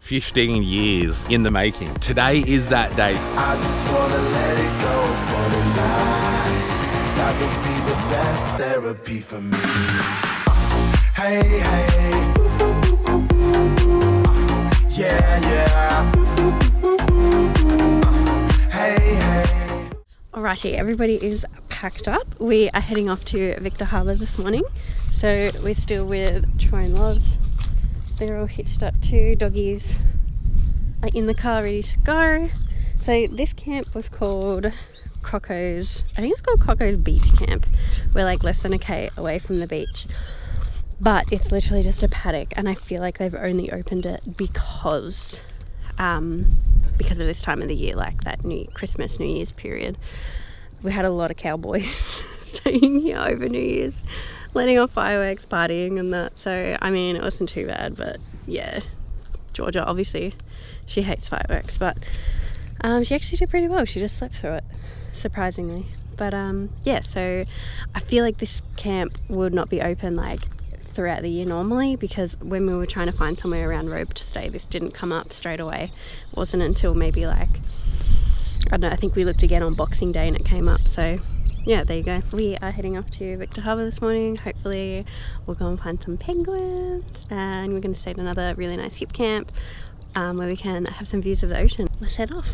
15 years in the making. Today is that day. I just wanna let it go for tonight. That would be the best therapy for me. Hey, hey. Yeah, yeah. Hey, hey. Alrighty, everybody is packed up. We are heading off to Victor Harbour this morning. So we're still with Troy and Loz. They're all hitched up too. Doggies are in the car ready to go. So this camp was called Crocco's, I think it's called Crocco's Beach Camp. We're like less than a K away from the beach. But it's literally just a paddock, and I feel like they've only opened it because of this time of the year, like that Christmas, New Year's period. We had a lot of cowboys staying here over New Year's, letting off fireworks, partying and that. So, I mean, it wasn't too bad, but yeah, Georgia, obviously, she hates fireworks, but she actually did pretty well. She just slept through it, surprisingly. But yeah, so I feel like this camp would not be open like throughout the year normally, because when we were trying to find somewhere around Robe to stay, this didn't come up straight away. It wasn't until maybe like, I don't know, I think we looked again on Boxing Day and it came up. So yeah, there you go. We are heading off to Victor Harbour this morning. Hopefully we'll go and find some penguins, and we're going to stay at another really nice hip camp where we can have some views of the ocean. Let's head off.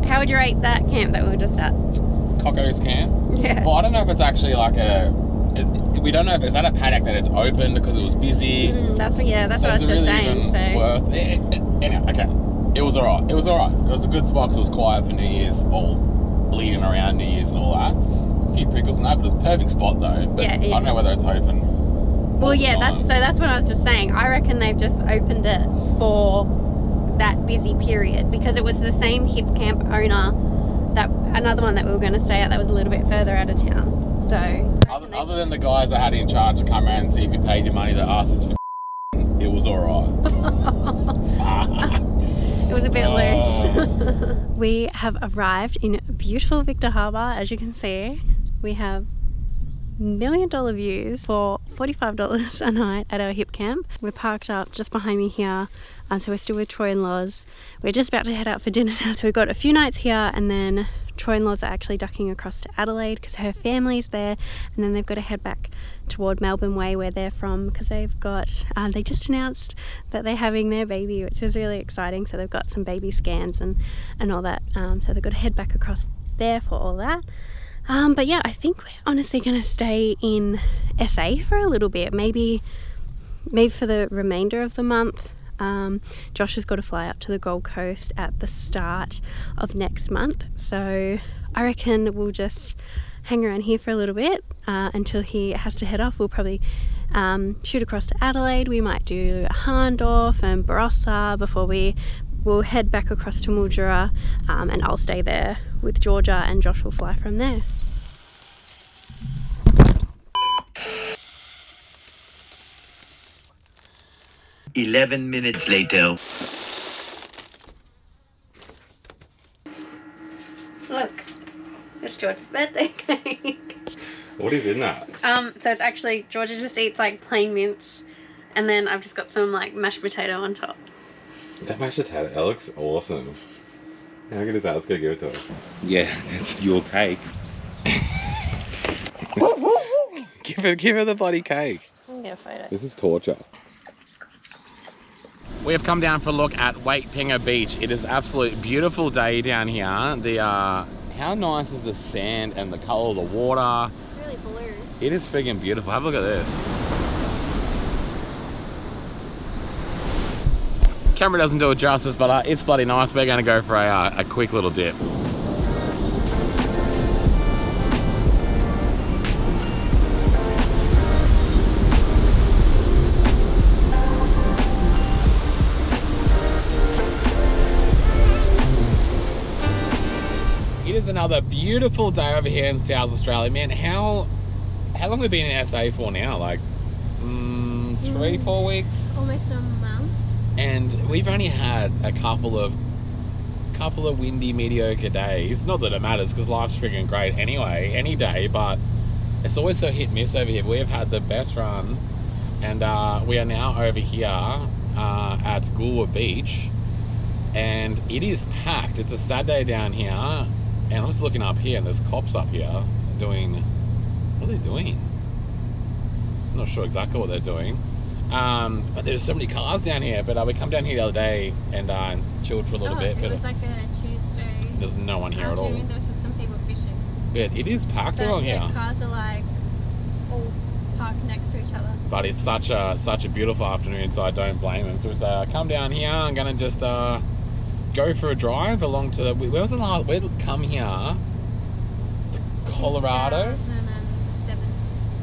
How would you rate that camp that we were just at? Crocco's camp? Yeah. Well, I don't know if it's actually like we don't know if it's at a paddock that it's open because it was busy. That's what I was just saying. So Anyway, okay. It was alright. It was a good spot because it was quiet for New Year's, all leading around New Year's and all that. A few pickles and that, but it was a perfect spot though. But yeah. I don't know whether it's open. Well, yeah, that's what I was just saying. I reckon they've just opened it for that busy period, because it was the same hip camp owner, that another one that we were going to stay at that was a little bit further out of town. So other than the guys I had in charge to come around and see if you paid your money that asked us for it was alright. It was a bit loose. We have arrived in beautiful Victor Harbour. As you can see, we have $1 million views for $45 a night at our hip camp. We're parked up just behind me here, so we're still with Troy and Loz. We're just about to head out for dinner now, so we've got a few nights here, and then Troy and Loz are actually ducking across to Adelaide because her family's there, and then they've got to head back toward Melbourne Way where they're from, because they've got they just announced that they're having their baby, which is really exciting. So they've got some baby scans and all that, so they've got to head back across there for all that. But yeah, I think we're honestly going to stay in SA for a little bit, maybe for the remainder of the month. Josh has got to fly up to the Gold Coast at the start of next month, so I reckon we'll just hang around here for a little bit until he has to head off. We'll probably shoot across to Adelaide. We might do Hahndorf and Barossa before we'll head back across to Mildura, and I'll stay there with Georgia, and Josh will fly from there. "11 minutes later." Look, it's George's birthday cake. What is in that? So it's actually, Georgia just eats like plain mince, and then I've just got some like mashed potato on top. That mashed potato, that looks awesome. How good is that? Let's go give it to her. Yeah, it's your cake. give her the bloody cake. I'm gonna photo. This is torture. We have come down for a look at Waitpinga Beach. It is an absolute beautiful day down here. How nice is the sand and the colour of the water? It's really blue. It is friggin' beautiful. Have a look at this. Camera doesn't do it justice, but it's bloody nice. We're going to go for a quick little dip. It is another beautiful day over here in South Australia. Man, how long have we been in SA for now? Like 3-4 weeks? Almost a month. And we've only had a couple of couple of windy, mediocre days. Not that it matters, because life's freaking great anyway, any day, but it's always so hit and miss over here. We've had the best run, and we are now over here at Goolwa Beach, and it is packed. It's a sad day down here, and I'm just looking up here, and there's cops up here doing, what are they doing? I'm not sure exactly what they're doing. But there's so many cars down here. But we come down here the other day and chilled for a little bit. It was like a Tuesday. There's no one here at all. There was just some people fishing. But it is packed along here. Cars are like all parked next to each other. But it's such a beautiful afternoon, so I don't blame them. So we say, come down here. I'm gonna just go for a drive along to the. Where was the last? Where did we come here? Colorado.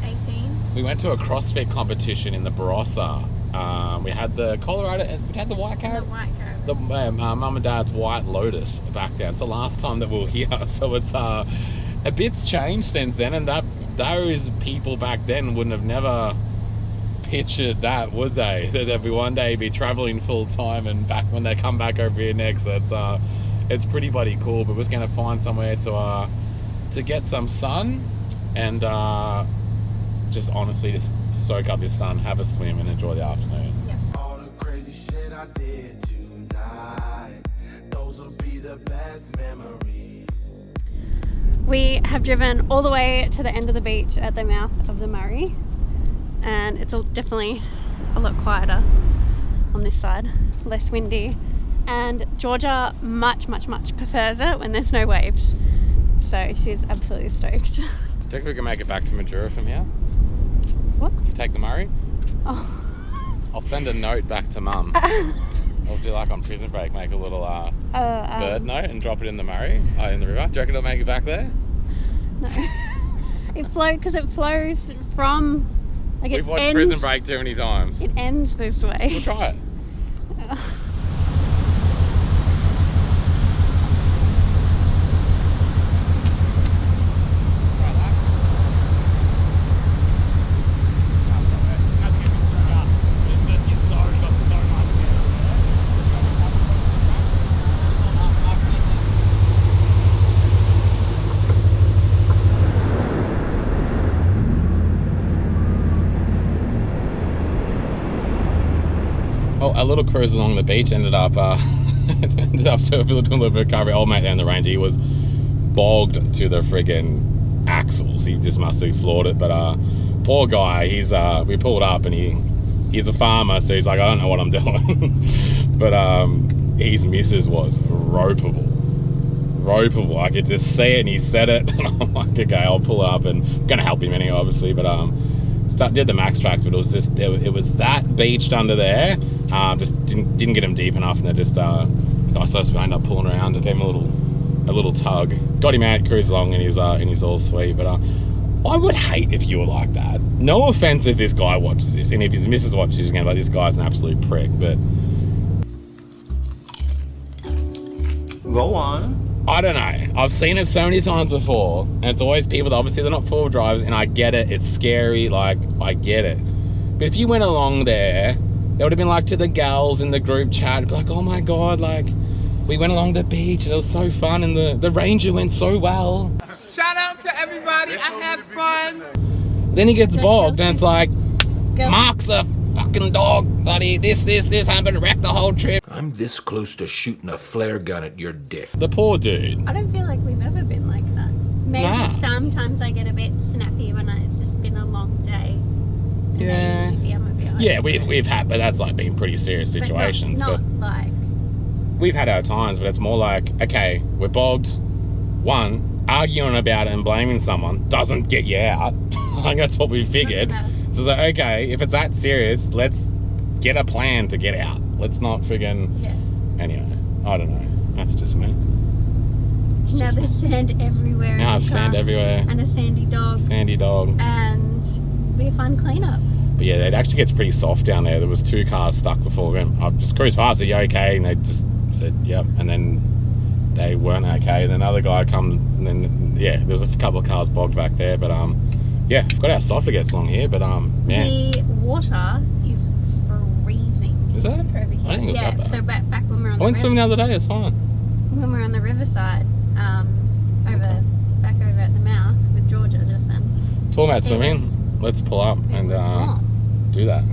18. We went to a CrossFit competition in the Barossa. We had the Colorado, we had the white caravan. The white caravan. The mum and dad's white Lotus back then. It's the last time that we were here, so it's a bit's changed since then. And those people back then wouldn't have never pictured that, would they? That they'd be one day be traveling full time, and back when they come back over here next. So it's pretty bloody cool. But we're just gonna find somewhere to get some sun and. Just honestly just soak up this sun, have a swim, and enjoy the afternoon. Yeah. All the crazy shit I did tonight, those will be the best memories. We have driven all the way to the end of the beach at the mouth of the Murray, and it's definitely a lot quieter on this side, less windy, and Georgia much prefers it when there's no waves, so she's absolutely stoked. Do you think we can make it back to Majura from here? What? If you take the Murray? Oh. I'll send a note back to Mum. I'll do like on Prison Break, make a little bird note and drop it in the Murray, in the river. Do you reckon it'll make it back there? No. It flows from, like, We've watched Prison Break too many times. It ends this way. We'll try it. Well, a little cruise along the beach ended up to doing a little bit of recovery. Old mate down the range, he was bogged to the friggin' axles. He just must have floored it. But poor guy, we pulled up and he's a farmer, so he's like, I don't know what I'm doing. But his missus was ropeable. I could just see it, and he said it, and I'm like, okay, I'll pull it up, and I'm gonna help him anyway, obviously. But did the max tracks, but it was just it was that beached under there. Just didn't get him deep enough, and they just I suppose we ended up pulling around and gave him a little tug. Got him out, cruised along, and he's all sweet. But I would hate if you were like that. No offense if this guy watches this, and if his missus watches, she's gonna be like, this guy's an absolute prick. But go on. I don't know. I've seen it so many times before, and it's always people that obviously they're not four-wheel drivers, and I get it. It's scary, like, I get it. But if you went along there, they would have been like to the gals in the group chat, be like, oh my God, like, we went along the beach, and it was so fun, and the ranger went so well. Shout out to everybody. I had fun. Then he gets bogged, and it's like, Mark's a fucking dog, buddy. This happened, wrecked the whole trip. I'm this close to shooting a flare gun at your dick. The poor dude. I don't feel like we've ever been like that. Maybe sometimes I get a bit snappy when it's just been a long day. And maybe I'm a bit Yeah, we've had, but that's like been pretty serious situations. Not like. We've had our times, but it's more like, okay, we're bogged. One, arguing about it and blaming someone doesn't get you out. I think that's what we figured. So it's like, okay, if it's that serious, let's get a plan to get out. Let's not friggin'... Yeah. Anyway, I don't know. That's just me. Now there's sand everywhere. Now I've sand everywhere. And a sandy dog. Sandy dog. And be a fun cleanup. But yeah, it actually gets pretty soft down there. There was 2 cars stuck before. I just cruised past, are you okay? And they just said, yep. And then they weren't okay. And then another guy come, and then, yeah, there was a couple of cars bogged back there. But, yeah, we've got our soft it gets along here. But, yeah. The water is freezing. Is that? Over here. I think it was yeah, up there. so back when we were on I went the swimming the other day, it's fine. when we're on the riverside, back over at the mouth with Georgia just then. Talking about swimming, let's pull up and do that.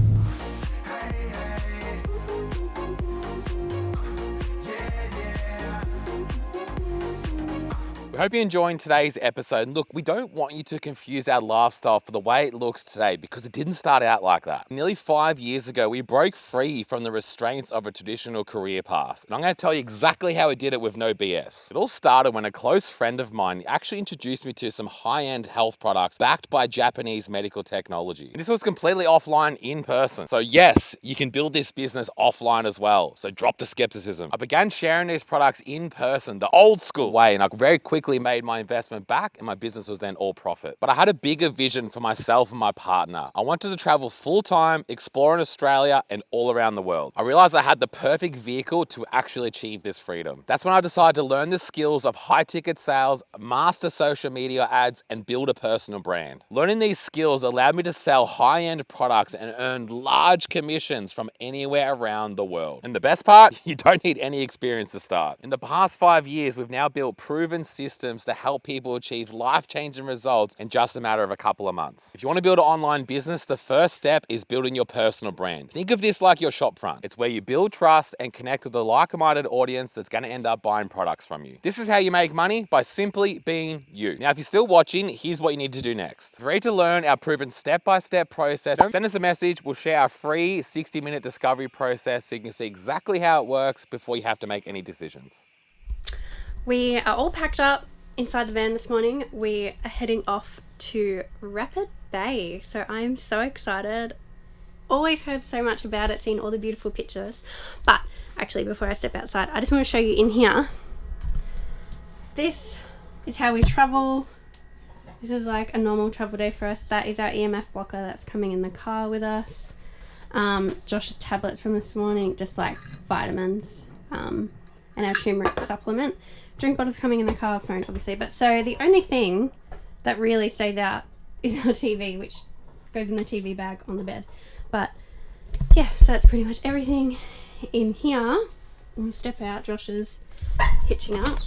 I hope you're enjoying today's episode. Look, we don't want you to confuse our lifestyle for the way it looks today because it didn't start out like that. Nearly 5 years ago, we broke free from the restraints of a traditional career path. And I'm going to tell you exactly how we did it with no BS. It all started when a close friend of mine actually introduced me to some high-end health products backed by Japanese medical technology. And this was completely offline in person. So yes, you can build this business offline as well. So drop the skepticism. I began sharing these products in person, the old school way, and I very quickly made my investment back and my business was then all profit. But I had a bigger vision for myself and my partner. I wanted to travel full-time, explore in Australia and all around the world. I realized I had the perfect vehicle to actually achieve this freedom. That's when I decided to learn the skills of high-ticket sales, master social media ads, and build a personal brand. Learning these skills allowed me to sell high-end products and earn large commissions from anywhere around the world. And the best part, you don't need any experience to start. In the past 5 years, we've now built proven systems to help people achieve life-changing results in just a matter of a couple of months. If you want to build an online business, the first step is building your personal brand. Think of this like your shop front. It's where you build trust and connect with a like-minded audience that's going to end up buying products from you. This is how you make money, by simply being you. Now, if you're still watching, here's what you need to do next. If you're ready to learn our proven step-by-step process, send us a message. We'll share our free 60-minute discovery process so you can see exactly how it works before you have to make any decisions. We are all packed up inside the van this morning. We are heading off to Rapid Bay. So I'm so excited. Always heard so much about it, seen all the beautiful pictures. But actually, before I step outside, I just want to show you in here. This is how we travel. This is like a normal travel day for us. That is our EMF blocker that's coming in the car with us. Josh's tablets from this morning, just like vitamins, and our turmeric supplement. Drink bottles coming in the car, phone obviously. But so the only thing that really stays out is our TV, which goes in the TV bag on the bed. But yeah, so that's pretty much everything in here. We'll step out. Josh is hitching up.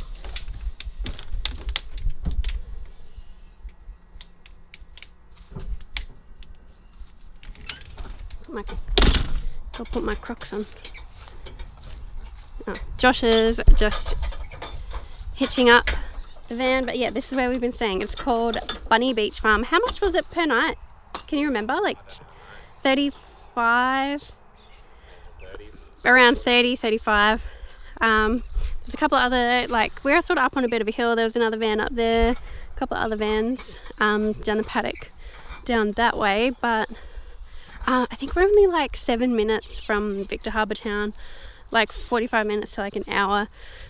I'll put my Crocs on. Oh, Josh is just hitching up the van, but yeah, this is where we've been staying. It's called Bunny Beach Farm. How much was it per night? Can you remember? Like 35? 30. Around 30, 35. There's a couple of other, like, we're sort of up on a bit of a hill. There was another van up there, a couple of other vans down the paddock down that way, but I think we're only like 7 minutes from Victor Harbour town, like 45 minutes to like an hour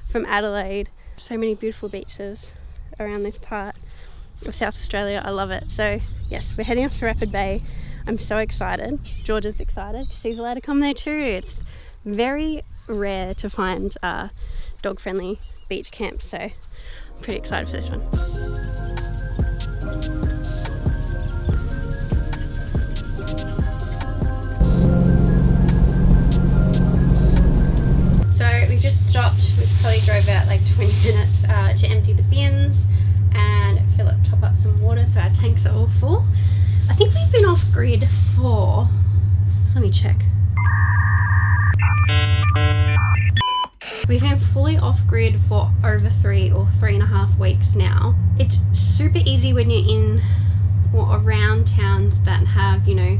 from Adelaide. So many beautiful beaches around this part of South Australia. I love it. So yes, we're heading off to Rapid Bay. I'm so excited. Georgia's excited. She's allowed to come there too. It's very rare to find dog-friendly beach camps, so I'm pretty excited for this one. So we've just stopped. We probably drove out like 20 minutes to empty the bins and top up some water, so our tanks are all full. I think we've been off grid for, let me check. We've been fully off grid for over 3 or 3.5 weeks now. It's super easy when you're in or around towns that have, you know,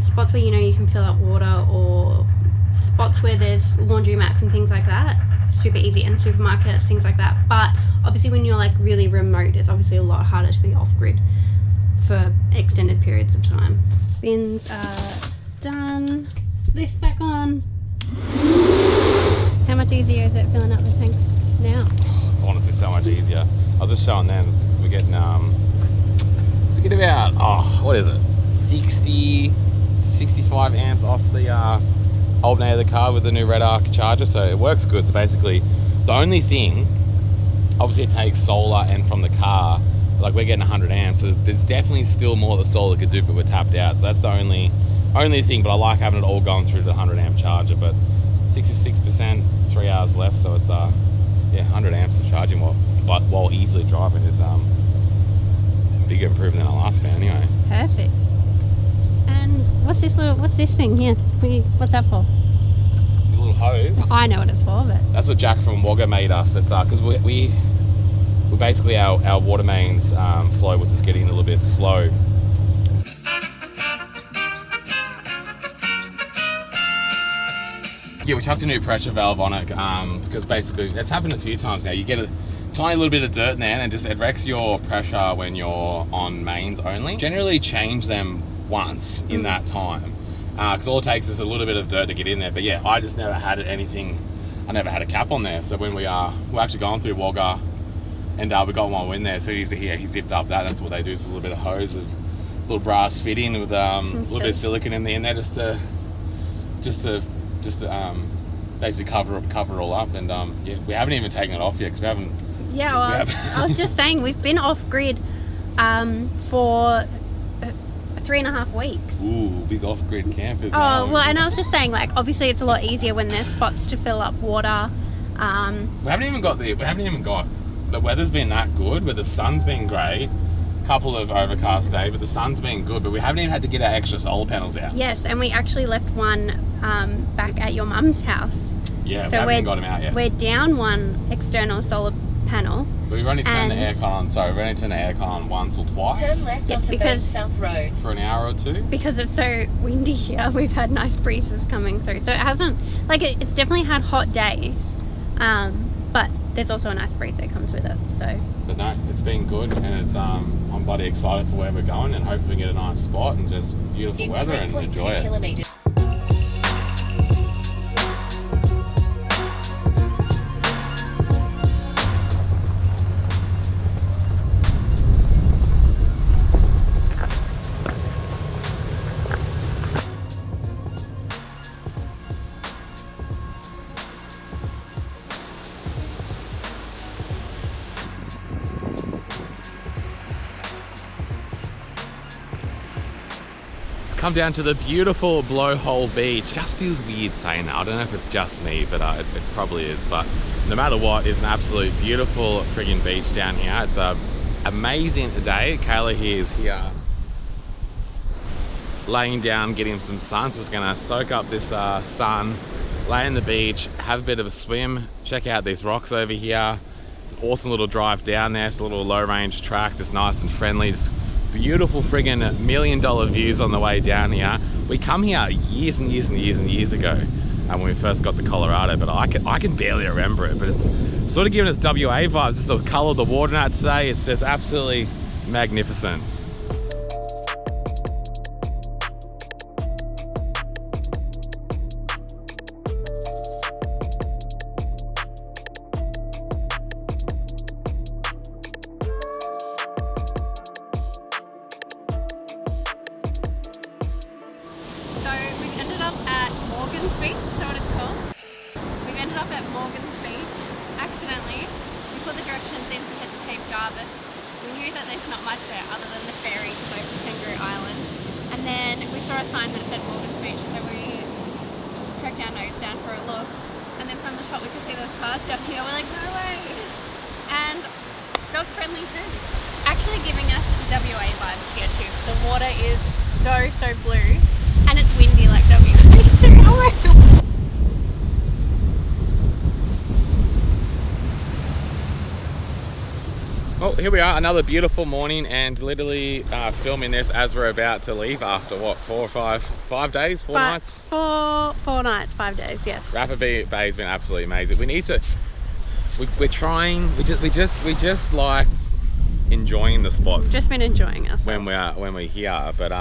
spots where you know you can fill up water, or spots where there's laundromats and things like that. Super easy, and supermarkets, things like that. But obviously when you're like really remote, it's obviously a lot harder to be off grid for extended periods of time. Bins are done. This back on. How much easier is it filling up the tanks now? It's honestly so much easier. I was just showing them, we're getting so get about, what is it, 60, 65 amps off the alternator of the car with the new Red Arc charger, so it works good. So basically the only thing, obviously it takes solar and from the car, like we're getting 100 amps, so there's definitely still more the solar could do, but we're tapped out, so that's the only thing. But I like having it all going through the 100 amp charger. But 66%, 3 hours left, so it's yeah, 100 amps of charging while easily driving is a bigger improvement than our last fan anyway. Perfect. And what's this thing here? What's that for? The little hose. I know what it's for, but That's what Jack from Wagga made us. It's because we basically our water mains flow was just getting a little bit slow. Yeah, we chucked a new pressure valve on it because basically it's happened a few times now. You get a tiny little bit of dirt in there and it wrecks your pressure when you're on mains only. Generally change them once in that time because all it takes is a little bit of dirt to get in there. But yeah, I just never had anything. I never had a cap on there. So when we're actually going through Wagga and we got one in there, so he zipped up that. That's what they do. Is a little bit of hose with little brass fitting with a little bit of silicone in there just to basically cover it all up. And yeah, we haven't even taken it off yet because we haven't. Yeah, well, I was just saying we've been off grid for 3.5 weeks. Ooh, big off grid campers. Oh well, and I was just saying, like, obviously it's a lot easier when there's spots to fill up water. We haven't even got the weather's been that good, but the sun's been great. Couple of overcast days, but the sun's been good, but we haven't even had to get our extra solar panels out. Yes, and we actually left one back at your mum's house. Yeah, so we haven't even got them out yet. We're down one external solar panel. But we've only turned the aircon on, so we've only turned the aircon on once or twice. Turn left onto Base South Road. For an hour or two. Because it's so windy here, we've had nice breezes coming through. So it hasn't, like, it's definitely had hot days, but there's also a nice breeze that comes with it. So. But no, it's been good, and it's I'm bloody excited for where we're going, and hopefully get a nice spot and just beautiful weather and enjoy it. Kilometers. Come down to the beautiful Blowhole Beach. Just feels weird saying that. I don't know if it's just me, but it probably is. But no matter what, it's an absolute beautiful friggin' beach down here. It's an amazing day. Kayla here is here laying down, getting some sun. So we're gonna soak up this sun, lay on the beach, have a bit of a swim, check out these rocks over here. It's an awesome little drive down there. It's a little low range track, just nice and friendly. Just beautiful friggin' $1 million views on the way down here. We come here years and years and years and years ago when we first got to Colorado, but I can barely remember it, but it's sort of giving us WA vibes. Just the color of the water now today, it's just absolutely magnificent. Jervis. We knew that there's not much there other than the ferry to go to Kangaroo Island. And then we saw a sign that said Morgan's Beach, so we just poked our nose down for a look. And then from the top we could see those cars down here. We're like, no way! And dog friendly too. It's actually giving us WA vibes here too. The water is so blue and it's windy like WA too. Oh my god! Well, here we are, another beautiful morning, and literally filming this as we're about to leave after what, 4 or 5 days, 4 nights? 4 nights, 5 days, yes. Rapid Bay's been absolutely amazing. We need to, we're trying, we just like enjoying the spots. We've just been enjoying us when we're here, but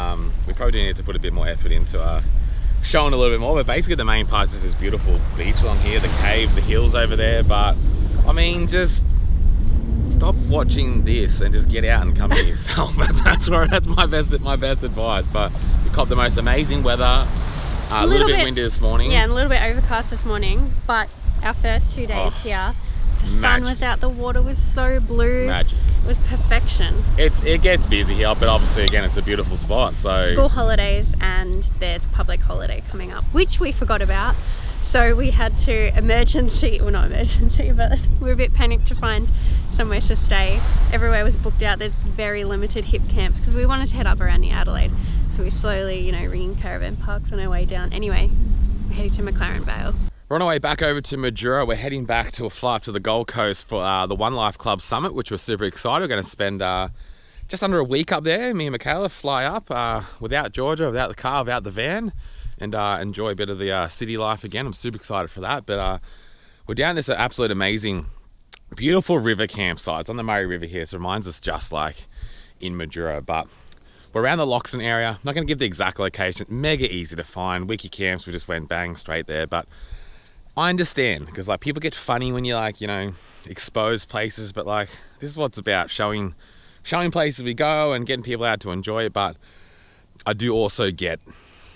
we probably do need to put a bit more effort into showing a little bit more. But basically the main part is this beautiful beach along here, the cave, the hills over there. But I mean, just stop watching this and just get out and come here yourself. That's my best advice. But we caught the most amazing weather. A little bit windy this morning. Yeah, and a little bit overcast this morning. But our first 2 days here, the sun was out, the water was so blue. Magic. It was perfection. It gets busy here, but obviously again it's a beautiful spot. So school holidays and there's a public holiday coming up, which we forgot about. So we had to emergency, well not emergency, but we were a bit panicked to find somewhere to stay. Everywhere was booked out. There's very limited hip camps because we wanted to head up around near Adelaide. So we slowly, you know, ringing caravan parks on our way down. Anyway, we're heading to McLaren Vale. We're on our way back over to Mildura. We're heading back to a fly up to the Gold Coast for the One Life Club Summit, which we're super excited. We're going to spend just under a week up there. Me and Mikayla fly up without Georgia, without the car, without the van, and enjoy a bit of the city life again. I'm super excited for that. But we're down this absolute amazing, beautiful river campsite. It's on the Murray River here. So it reminds us just like in Mildura. But we're around the Loxton area. I'm not going to give the exact location. Mega easy to find. Wiki Camps, we just went bang straight there. But I understand, because like people get funny when you like, you know, expose places, but like this is what it's about, showing places we go and getting people out to enjoy it. But I do also get,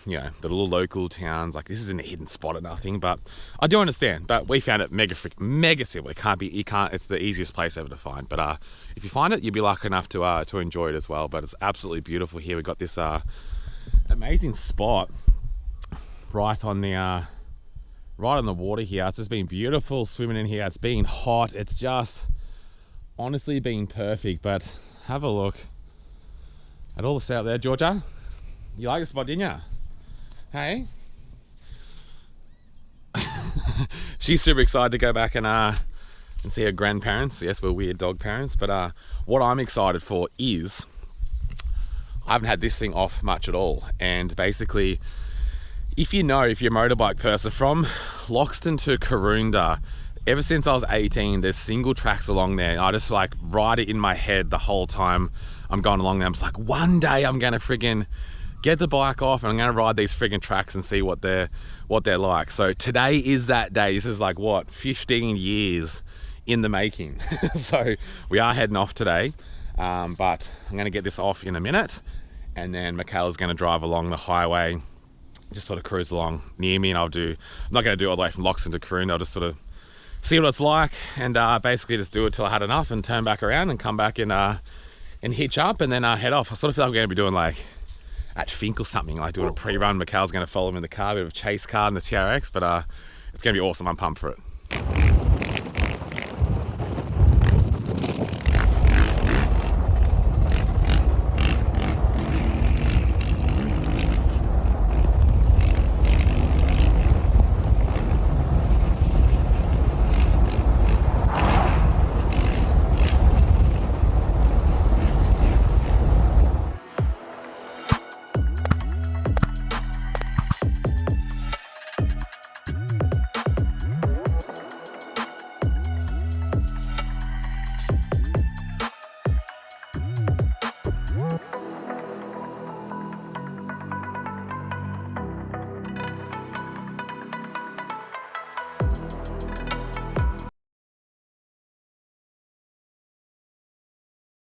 you know, the little local towns, like this isn't a hidden spot or nothing, but I do understand. But we found it mega simple. It's the easiest place ever to find. But if you find it, you'll be lucky enough to enjoy it as well. But it's absolutely beautiful here. We've got this amazing spot right on the water here. It's just been beautiful swimming in here. It's been hot. It's just honestly been perfect. But have a look at all this out there. Georgia, you like the spot, didn't you? Hey? She's super excited to go back and see her grandparents. Yes, we're weird dog parents. But what I'm excited for is I haven't had this thing off much at all. And basically, if you're a motorbike person, from Loxton to Karoonda, ever since I was 18, there's single tracks along there. And I just like ride it in my head the whole time I'm going along there. I'm just like, one day I'm gonna friggin' get the bike off and I'm gonna ride these friggin' tracks and see what they're like. So today is that day. This is like what, 15 years in the making. So we are heading off today, but I'm gonna get this off in a minute, and then Mikayla's gonna drive along the highway, just sort of cruise along near me, and I'm not going to do it all the way from Loxton to Karoonda. I'll just sort of see what it's like, and basically just do it till I had enough and turn back around and come back and hitch up and then head off. I sort of feel like we're going to be doing like at Fink or something, like doing a pre-run. Mikayla's going to follow him in the car, a bit of a chase car in the TRX, but it's going to be awesome. I'm pumped for it.